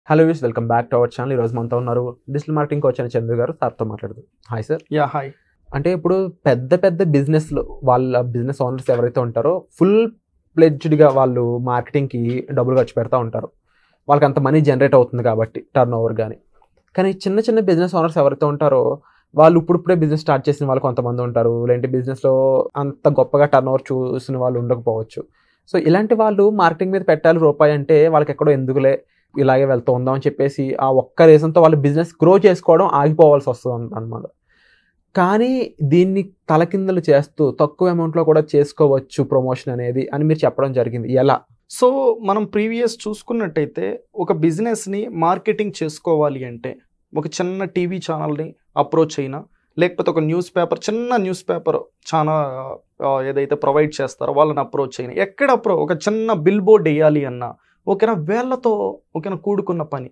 Hello views, welcome back to our channel. ఈరోజు మనతో ఉన్నారు డిజిటల్ మార్కెటింగ్ కోచ్ అయిన చంద్రు గారు. సార్తో మాట్లాడదు. Hi sir. హాయ్. అంటే ఇప్పుడు పెద్ద పెద్ద బిజినెస్లు వాళ్ళ బిజినెస్ ఓనర్స్ ఎవరైతే ఉంటారో ఫుల్ ప్లెడ్జ్డ్గా వాళ్ళు మార్కెటింగ్కి డబ్బులు ఖర్చు పెడతా ఉంటారు. వాళ్ళకి అంత మనీ జనరేట్ అవుతుంది కాబట్టి టర్న్ ఓవర్. కానీ చిన్న చిన్న బిజినెస్ ఓనర్స్ ఎవరైతే ఉంటారో వాళ్ళు ఇప్పుడిప్పుడే బిజినెస్ స్టార్ట్ చేసిన వాళ్ళు కొంతమంది ఉంటారు. లేదంటే బిజినెస్లో అంత గొప్పగా టర్న్ ఓవర్ చూసిన వాళ్ళు ఉండకపోవచ్చు. సో ఇలాంటి వాళ్ళు మార్కెటింగ్ మీద పెట్టాలి రూపాయి అంటే వాళ్ళకి ఎక్కడో ఎందుకులే ఇలాగే వెళ్తూ ఉందాం అని చెప్పేసి ఆ ఒక్క రీజన్తో వాళ్ళు బిజినెస్ గ్రో చేసుకోవడం ఆగిపోవాల్సి వస్తుంది అన్నమాట. కానీ దీన్ని తలకిందలు చేస్తూ తక్కువ అమౌంట్లో కూడా చేసుకోవచ్చు ప్రమోషన్ అనేది అని మీరు చెప్పడం జరిగింది. ఎలా? సో మనం ప్రీవియస్ చూసుకున్నట్టయితే ఒక బిజినెస్ని మార్కెటింగ్ చేసుకోవాలి అంటే ఒక చిన్న టీవీ ఛానల్ని అప్రోచ్ అయినా, లేకపోతే ఒక చిన్న న్యూస్ పేపర్ చాలా ఏదైతే ప్రొవైడ్ చేస్తారో వాళ్ళని అప్రోచ్ అయినా, ఎక్కడ ఒక చిన్న బిల్ బోర్డ్ వేయాలి అన్నా ఓకేనా వేళ్లతో కూడుకున్న పని.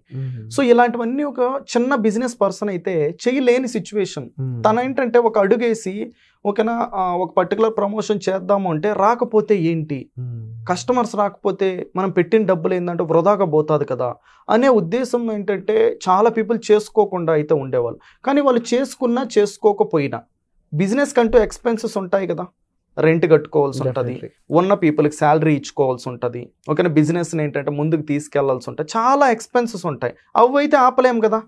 సో ఇలాంటివన్నీ ఒక చిన్న బిజినెస్ పర్సన్ అయితే చేయలేని సిచ్యువేషన్. తన ఏంటంటే ఒక అడుగేసి ఒక పర్టికులర్ ప్రమోషన్ చేద్దాము అంటే రాకపోతే ఏంటి, కస్టమర్స్ రాకపోతే మనం పెట్టిన డబ్బులు ఏంటంటే వృధాగా పోతుంది కదా అనే ఉద్దేశం ఏంటంటే చాలా పీపుల్ చేసుకోకుండా అయితే ఉండేవాళ్ళు. కానీ వాళ్ళు చేసుకున్నా చేసుకోకపోయినా బిజినెస్ కంటూ ఎక్స్పెన్సెస్ ఉంటాయి కదా. రెంట్ కట్టుకోవాల్సి ఉంటుంది, ఉన్న పీపుల్కి శాలరీ ఇచ్చుకోవాల్సి ఉంటుంది, ఓకేనా బిజినెస్ని ఏంటంటే ముందుకు తీసుకెళ్లాల్సి ఉంటుంది, చాలా ఎక్స్పెన్సెస్ ఉంటాయి. అవి అయితే ఆపలేం కదా.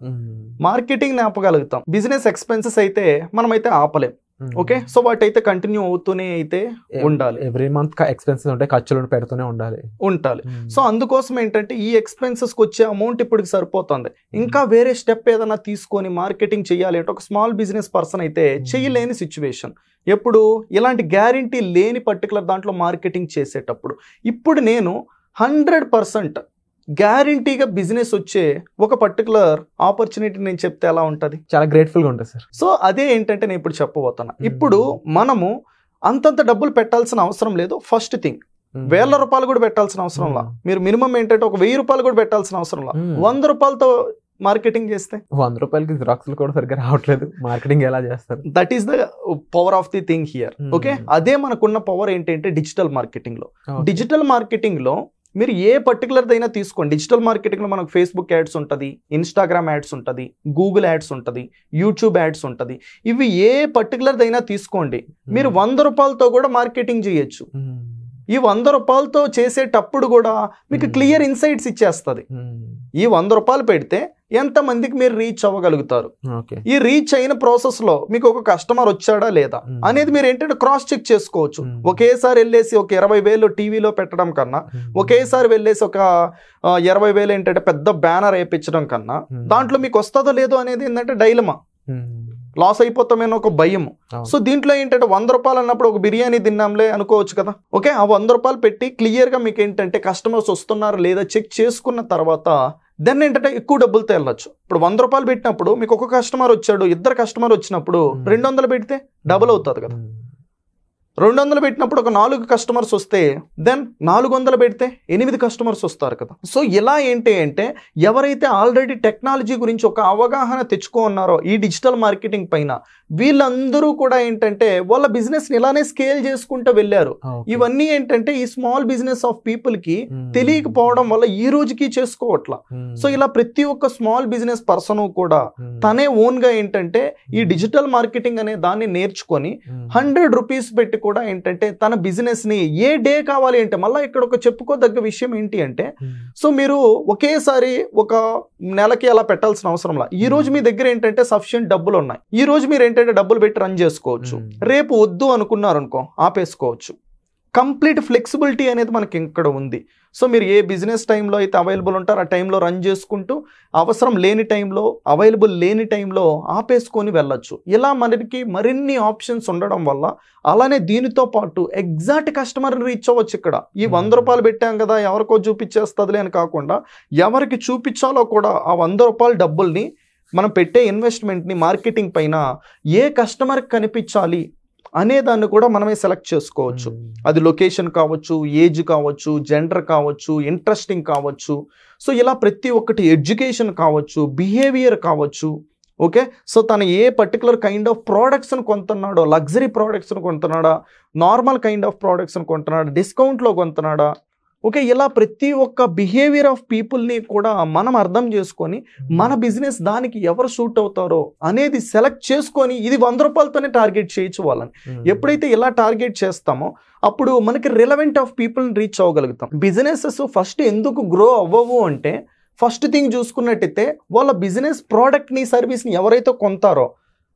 మార్కెటింగ్ని ఆపగలుగుతాం, బిజినెస్ ఎక్స్పెన్సెస్ అయితే మనమైతే ఆపలేం. ఓకే, సో వాటి అయితే కంటిన్యూ అవుతూనే అయితే ఉండాలి. ఎవ్రీ మంత్ ఎక్స్పెన్సెస్ ఉంటాయి, ఖర్చులను పెడుతూనే ఉండాలి. సో అందుకోసం ఏంటంటే ఈ ఎక్స్పెన్సెస్కి వచ్చే అమౌంట్ ఇప్పటికి సరిపోతుంది. ఇంకా వేరే స్టెప్ ఏదైనా తీసుకొని మార్కెటింగ్ చేయాలి అంటే ఒక స్మాల్ బిజినెస్ పర్సన్ అయితే చేయలేని సిచ్యువేషన్. ఎప్పుడు ఇలాంటి గ్యారంటీ లేని పర్టికులర్ దాంట్లో మార్కెటింగ్ చేసేటప్పుడు ఇప్పుడు నేను 100% గ్యారంటీగా బిజినెస్ వచ్చే ఒక పర్టికులర్ ఆపర్చునిటీ నేను చెప్తే ఎలా ఉంటుంది? చాలా గ్రేట్ఫుల్గా ఉంటుంది సార్. సో అదే ఏంటంటే నేను ఇప్పుడు చెప్పబోతున్నా. ఇప్పుడు మనము అంతంత డబ్బులు పెట్టాల్సిన అవసరం లేదు. ఫస్ట్ థింగ్, ₹1000 కూడా పెట్టాల్సిన అవసరంలా. మీరు మినిమం ఏంటంటే ఒక ₹1000 కూడా పెట్టాల్సిన అవసరంలా. ₹100 మార్కెటింగ్ చేస్తే ₹100కి జిరాక్స్లు కూడా సరిగ్గా రావట్లేదు. మార్కెటింగ్ ఎలా చేస్తారు? That is the power of the thing here. Okay, అదే మనకున్న పవర్ ఏంటంటే డిజిటల్ మార్కెటింగ్ లో మీరు ఏ పర్టికులర్ దైనా తీసుకోండి. డిజిటల్ మార్కెటింగ్ లో మనకు ఫేస్బుక్ యాడ్స్ ఉంటుంది, ఇన్స్టాగ్రామ్ యాడ్స్ ఉంటుంది, గూగుల్ యాడ్స్ ఉంటుంది, యూట్యూబ్ యాడ్స్ ఉంటుంది. ఇవి ఏ పర్టికులర్ దైనా తీసుకోండి, మీరు ₹100తో కూడా మార్కెటింగ్ చేయొచ్చు. ఈ ₹100తో చేసేటప్పుడు కూడా మీకు క్లియర్ ఇన్సైట్స్ ఇచ్చేస్తుంది. ఈ ₹100 పెడితే ఎంతమందికి మీరు రీచ్ అవ్వగలుగుతారు, ఈ రీచ్ అయిన ప్రాసెస్ లో మీకు ఒక కస్టమర్ వచ్చాడా లేదా అనేది మీరు ఏంటంటే క్రాస్ చెక్ చేసుకోవచ్చు. ఒకేసారి వెళ్ళేసి ఒక 20,000 టీవీలో పెట్టడం కన్నా, ఒకేసారి వెళ్ళేసి ఒక 20,000 ఏంటంటే పెద్ద బ్యానర్ వేయించడం కన్నా దాంట్లో మీకు వస్తుందో లేదో అనేది ఏంటంటే డైలమా, లాస్ అయిపోతామేనో ఒక భయం. సో దీంట్లో ఏంటంటే ₹100 అన్నప్పుడు ఒక బిర్యానీ తిన్నాంలే అనుకోవచ్చు కదా. ఓకే, ఆ ₹100 పెట్టి క్లియర్ గా మీకు ఏంటంటే కస్టమర్స్ వస్తున్నారు లేదా చెక్ చేసుకున్న తర్వాత దెన్ ఏంటంటే ఎక్కువ డబ్బులతో వెళ్ళొచ్చు. ఇప్పుడు ₹100 పెట్టినప్పుడు మీకు ఒక కస్టమర్ వచ్చాడు, 2 కస్టమర్ వచ్చినప్పుడు 200 పెడితే డబుల్ అవుతుంది కదా. 200 పెట్టినప్పుడు ఒక 4 కస్టమర్స్ వస్తే దెన్ 400 పెడితే 8 కస్టమర్స్ వస్తారు కదా. సో ఇలా ఏంటి అంటే ఎవరైతే ఆల్రెడీ టెక్నాలజీ గురించి ఒక అవగాహన తెచ్చుకున్నారో ఈ డిజిటల్ మార్కెటింగ్ పైన, వీళ్ళందరూ కూడా ఏంటంటే వాళ్ళ బిజినెస్ ని ఇలానే స్కేల్ చేసుకుంటూ వెళ్ళారు. ఇవన్నీ ఏంటంటే ఈ స్మాల్ బిజినెస్ ఆఫ్ పీపుల్ కి తెలియకపోవడం వల్ల ఈ రోజుకి చేసుకోవట్లా. సో ఇలా ప్రతి ఒక్క స్మాల్ బిజినెస్ పర్సన్ కూడా తనే ఓన్ గా ఏంటంటే ఈ డిజిటల్ మార్కెటింగ్ అనే దాన్ని నేర్చుకొని ₹100 పెట్టి కూడా ఏంటంటే తన బిజినెస్ ని ఏ డే కావాలి అంటే, మళ్ళీ ఇక్కడ ఒక చెప్పుకోదగ్గ విషయం ఏంటి అంటే, సో మీరు ఒకేసారి ఒక నెలకి అలా పెట్టాల్సిన అవసరంలా. ఈ రోజు మీ దగ్గర ఏంటంటే సఫిషియెంట్ డబ్బులు ఉన్నాయి, ఈ రోజు మీరు ఏంటంటే డబ్బులు పెట్టి రన్ చేసుకోవచ్చు. రేపు వద్దు అనుకున్నారు అనుకో ఆపేసుకోవచ్చు. కంప్లీట్ ఫ్లెక్సిబిలిటీ అనేది మనకి ఇక్కడ ఉంది. సో మీరు ఏ బిజినెస్ టైంలో అయితే అవైలబుల్ ఉంటారో ఆ టైంలో రన్ చేసుకుంటూ, అవసరం లేని టైంలో, అవైలబుల్ లేని టైంలో ఆపేసుకొని వెళ్ళొచ్చు. ఇలా మనకి మరిన్ని ఆప్షన్స్ ఉండడం వల్ల, అలానే దీనితో పాటు ఎగ్జాక్ట్ కస్టమర్ని రీచ్ అవ్వచ్చు. ఇక్కడ ఈ ₹100 పెట్టాం కదా ఎవరికో చూపించేస్తుందిలే అని కాకుండా, ఎవరికి చూపించాలో కూడా ఆ ₹100 డబ్బుల్ని మనం పెట్టే ఇన్వెస్ట్మెంట్ని మార్కెటింగ్ పైన ఏ కస్టమర్కి కనిపించాలి అనే దాన్ని కూడా మనమే సెలెక్ట్ చేసుకోవచ్చు. అది లొకేషన్ కావచ్చు, ఏజ్ కావచ్చు, జెండర్ కావచ్చు, ఇంట్రెస్టింగ్ కావచ్చు. సో ఇలా ప్రతి ఒక్కటి, ఎడ్యుకేషన్ కావచ్చు, బిహేవియర్ కావచ్చు. ఓకే, సో తను ఏ పర్టికులర్ కైండ్ ఆఫ్ ప్రోడక్ట్స్ని కొంటున్నాడో, లగ్జరీ ప్రోడక్ట్స్ని కొంటున్నాడా, నార్మల్ కైండ్ ఆఫ్ ప్రోడక్ట్స్ని కొంటున్నాడా, డిస్కౌంట్లో కొంటున్నాడా, ఓకే, ఇలా ప్రతి ఒక్క బిహేవియర్ ఆఫ్ పీపుల్ని కూడా మనం అర్థం చేసుకొని మన బిజినెస్ దానికి ఎవరు సూట్ అవుతారో అనేది సెలెక్ట్ చేసుకొని ఇది 100 రూపాయలతోనే టార్గెట్ చేయొచ్చు వాళ్ళని. ఎప్పుడైతే ఇలా టార్గెట్ చేస్తామో అప్పుడు మనకి రిలవెంట్ ఆఫ్ పీపుల్ని రీచ్ అవ్వగలుగుతాం. బిజినెసెస్ ఫస్ట్ ఎందుకు గ్రో అవ్వవు అంటే ఫస్ట్ థింగ్ చూసుకున్నట్టయితే వాళ్ళ బిజినెస్ ప్రోడక్ట్ని సర్వీస్ని ఎవరైతే కొంటారో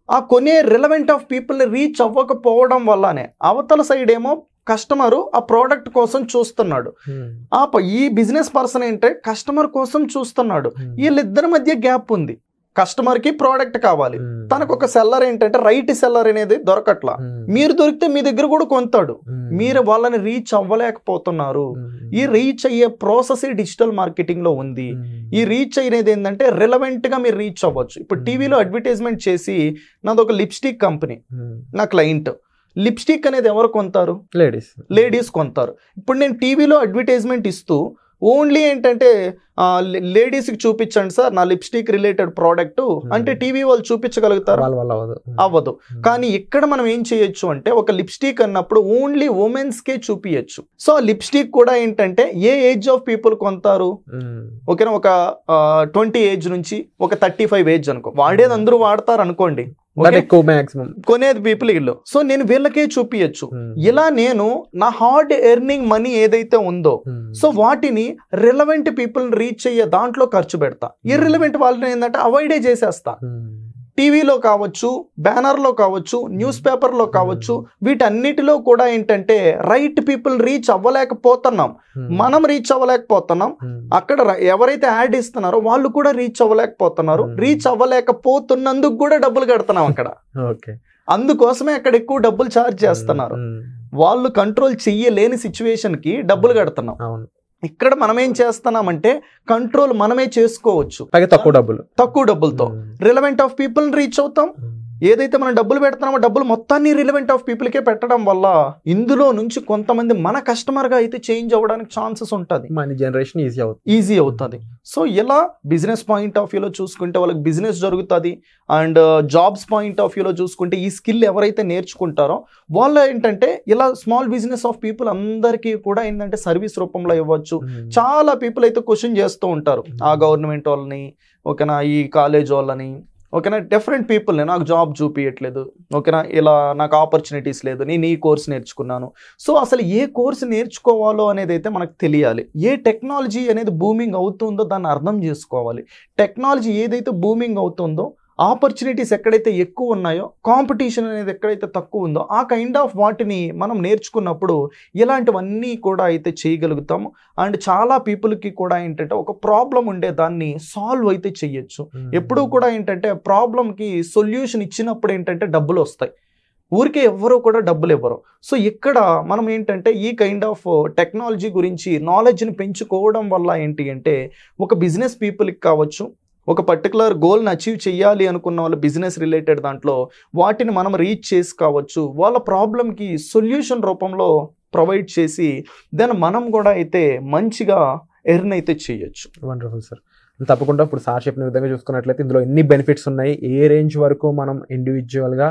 ఆ కొనే రిలవెంట్ ఆఫ్ పీపుల్ని రీచ్ అవ్వకపోవడం వల్లనే అవతల సైడ్ ఏమో కస్టమరు ఆ ప్రోడక్ట్ కోసం చూస్తున్నాడు, ఈ బిజినెస్ పర్సన్ ఏంటంటే కస్టమర్ కోసం చూస్తున్నాడు. వీళ్ళిద్దరి మధ్య గ్యాప్ ఉంది. కస్టమర్కి ప్రోడక్ట్ కావాలి, తనకు ఒక సెల్లర్ ఏంటంటే రైట్ సెల్లర్ అనేది దొరకట్లా. మీరు దొరికితే మీ దగ్గర కూడా కొంటాడు, మీరు వాళ్ళని రీచ్ అవ్వలేకపోతున్నారు. ఈ రీచ్ అయ్యే ప్రాసెస్ డిజిటల్ మార్కెటింగ్ లో ఉంది. ఈ రీచ్ అనేది ఏంటంటే రిలవెంట్ గా మీరు రీచ్ అవ్వచ్చు. ఇప్పుడు టీవీలో అడ్వర్టైజ్మెంట్ చేసి నాది ఒక లిప్స్టిక్ కంపెనీ, నా క్లయింట్ లిప్స్టిక్ అనేది ఎవరు కొంటారు? లేడీస్ కొంటారు. ఇప్పుడు నేను టీవీలో అడ్వర్టైజ్మెంట్ ఇస్తూ ఓన్లీ ఏంటంటే లేడీస్కి చూపించండి సార్ నా లిప్స్టిక్ రిలేటెడ్ ప్రోడక్ట్ అంటే టీవీ వాళ్ళు చూపించగలుగుతారు? అవ్వదు. కానీ ఇక్కడ మనం ఏం చేయొచ్చు అంటే ఒక లిప్స్టిక్ అన్నప్పుడు ఓన్లీ ఉమెన్స్కే చూపించచ్చు. సో లిప్స్టిక్ కూడా ఏంటంటే ఏ ఏజ్ ఆఫ్ పీపుల్ కొంటారు? ఓకేనా, ఒక 20 ఏజ్ నుంచి ఒక 35 ఏజ్ అనుకో, వాడేది అందరూ వాడతారు అనుకోండి, కొనేది పీపుల్ వీళ్ళు. సో నేను వీళ్ళకే చూపించచ్చు. ఇలా నేను నా హార్డ్ ఎర్నింగ్ మనీ ఏదైతే ఉందో సో వాటిని రిలవెంట్ పీపుల్ రీచ్ అయ్యే దాంట్లో ఖర్చు పెడతా. ఇర్రిలవెంట్ వాళ్ళని ఏంటంటే అవాయిడే చేసేస్తా. టీవీలో కావచ్చు, బ్యానర్లో కావచ్చు, న్యూస్ పేపర్లో కావచ్చు, వీటన్నిటిలో కూడా ఏంటంటే రైట్ పీపుల్ రీచ్ అవ్వలేకపోతున్నాం. మనం రీచ్ అవ్వలేకపోతున్నాం. అక్కడ ఎవరైతే యాడ్ ఇస్తున్నారో వాళ్ళు కూడా రీచ్ అవ్వలేకపోతున్నారు. రీచ్ అవ్వలేకపోతున్నందుకు కూడా డబ్బులు కడుతున్నాం అక్కడ. అందుకోసమే అక్కడ ఎక్కువ డబ్బులు ఛార్జ్ చేస్తున్నారు. వాళ్ళు కంట్రోల్ చెయ్యలేని సిచ్యువేషన్ కి డబ్బులు కడుతున్నాం. ఇక్కడ మనం ఏం చేస్తున్నామంటే కంట్రోల్ మనమే చేసుకోవచ్చు తక్కువ డబ్బులతో. రిలవెంట్ ఆఫ్ పీపుల్ రీచ్ అవుతాం. ఏదైతే మనం డబ్బులు పెడుతున్నామో డబ్బులు మొత్తాన్ని రిలవెంట్ ఆఫ్ పీపుల్కే పెట్టడం వల్ల ఇందులో నుంచి కొంతమంది మన కస్టమర్గా అయితే చేంజ్ అవ్వడానికి ఛాన్సెస్ ఉంటుంది. మనీ జనరేషన్ ఈజీ అవుతుంది. సో ఇలా బిజినెస్ పాయింట్ ఆఫ్ వ్యూలో చూసుకుంటే వాళ్ళకి బిజినెస్ జరుగుతుంది. అండ్ జాబ్స్ పాయింట్ ఆఫ్ వ్యూలో చూసుకుంటే ఈ స్కిల్ ఎవరైతే నేర్చుకుంటారో వాళ్ళు ఏంటంటే ఇలా స్మాల్ బిజినెస్ ఆఫ్ పీపుల్ అందరికీ కూడా ఏంటంటే సర్వీస్ రూపంలో ఇవ్వచ్చు. చాలా పీపుల్ అయితే క్వశ్చన్ చేస్తూ ఉంటారు ఆ గవర్నమెంట్ వాళ్ళని, ఓకేనా, ఈ కాలేజ్ వాళ్ళని, ఓకేనా, డిఫరెంట్ పీపుల్ని నాకు జాబ్ చూపించట్లేదు, ఓకేనా, ఇలా నాకు ఆపర్చునిటీస్ లేదు, నేను ఈ కోర్స్ నేర్చుకున్నాను. సో అసలు ఏ కోర్స్ నేర్చుకోవాలో అనేది అయితే మనకు తెలియాలి. ఏ టెక్నాలజీ అనేది బూమింగ్ అవుతుందో దాన్ని అర్థం చేసుకోవాలి. టెక్నాలజీ ఏదైతే బూమింగ్ అవుతుందో, ఆపర్చునిటీస్ ఎక్కడైతే ఎక్కువ ఉన్నాయో, కాంపిటీషన్ అనేది ఎక్కడైతే తక్కువ ఉందో ఆ కైండ్ ఆఫ్ వాటిని మనం నేర్చుకున్నప్పుడు ఇలాంటివన్నీ కూడా అయితే చేయగలుగుతాము. అండ్ చాలా పీపుల్కి కూడా ఏంటంటే ఒక ప్రాబ్లం ఉండే దాన్ని సాల్వ్ అయితే చెయ్యొచ్చు. ఎప్పుడూ కూడా ఏంటంటే ప్రాబ్లంకి సొల్యూషన్ ఇచ్చినప్పుడు ఏంటంటే డబ్బులు వస్తాయి. ఊరికే ఎవ్వరూ కూడా డబ్బులు ఇవ్వరు. సో ఇక్కడ మనం ఏంటంటే ఈ కైండ్ ఆఫ్ టెక్నాలజీ గురించి నాలెడ్జ్ని పెంచుకోవడం వల్ల ఏంటి అంటే ఒక బిజినెస్ పీపుల్కి కావచ్చు, ఒక పర్టికులర్ గోల్ని అచీవ్ చేయాలి అనుకున్న వాళ్ళ బిజినెస్ రిలేటెడ్ దాంట్లో వాటిని మనం రీచ్ చేసి కావచ్చు, వాళ్ళ ప్రాబ్లంకి సొల్యూషన్ రూపంలో ప్రొవైడ్ చేసి దెన్ మనం కూడా అయితే మంచిగా ఎర్న్ అయితే చేయొచ్చు. Wonderful sir. తప్పకుండా ఇప్పుడు సార్ చెప్పిన విధంగా చూసుకున్నట్లయితే ఇందులో ఎన్ని బెనిఫిట్స్ ఉన్నాయి, ఏ రేంజ్ వరకు మనం ఇండివిజువల్గా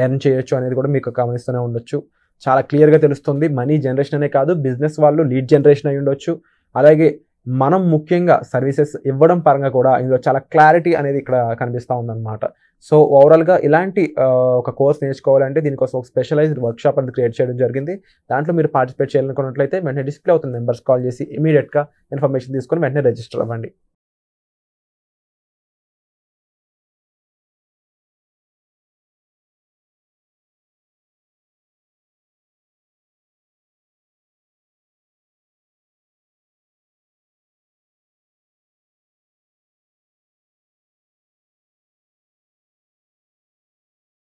ఎర్న్ చేయొచ్చు అనేది కూడా మీకు గమనిస్తూనే ఉండొచ్చు. చాలా క్లియర్గా తెలుస్తుంది. మనీ జనరేషన్ అనే కాదు, బిజినెస్ వాళ్ళు లీడ్ జనరేషన్ అయి ఉండొచ్చు. అలాగే మనం ముఖ్యంగా సర్వీసెస్ ఇవ్వడం పరంగా కూడా ఇందులో చాలా క్లారిటీ అనేది ఇక్కడ కనిపిస్తూ ఉందన్నమాట. సో ఓవరాల్గా ఇలాంటి ఒక కోర్స్ నేర్చుకోవాలంటే దీనికోసం ఒక స్పెషలైజ్డ్ వర్క్షాప్ అనేది క్రియేట్ చేయడం జరిగింది. దాంట్లో మీరు పార్టిసిపేట్ చేయాలనుకున్నట్లయితే వెంటనే డిస్ప్లే అవుతుంది నెంబర్స్ కాల్ చేసి ఇమీడియట్గా ఇన్ఫర్మేషన్ తీసుకొని వెంటనే రిజిస్టర్ అవ్వండి.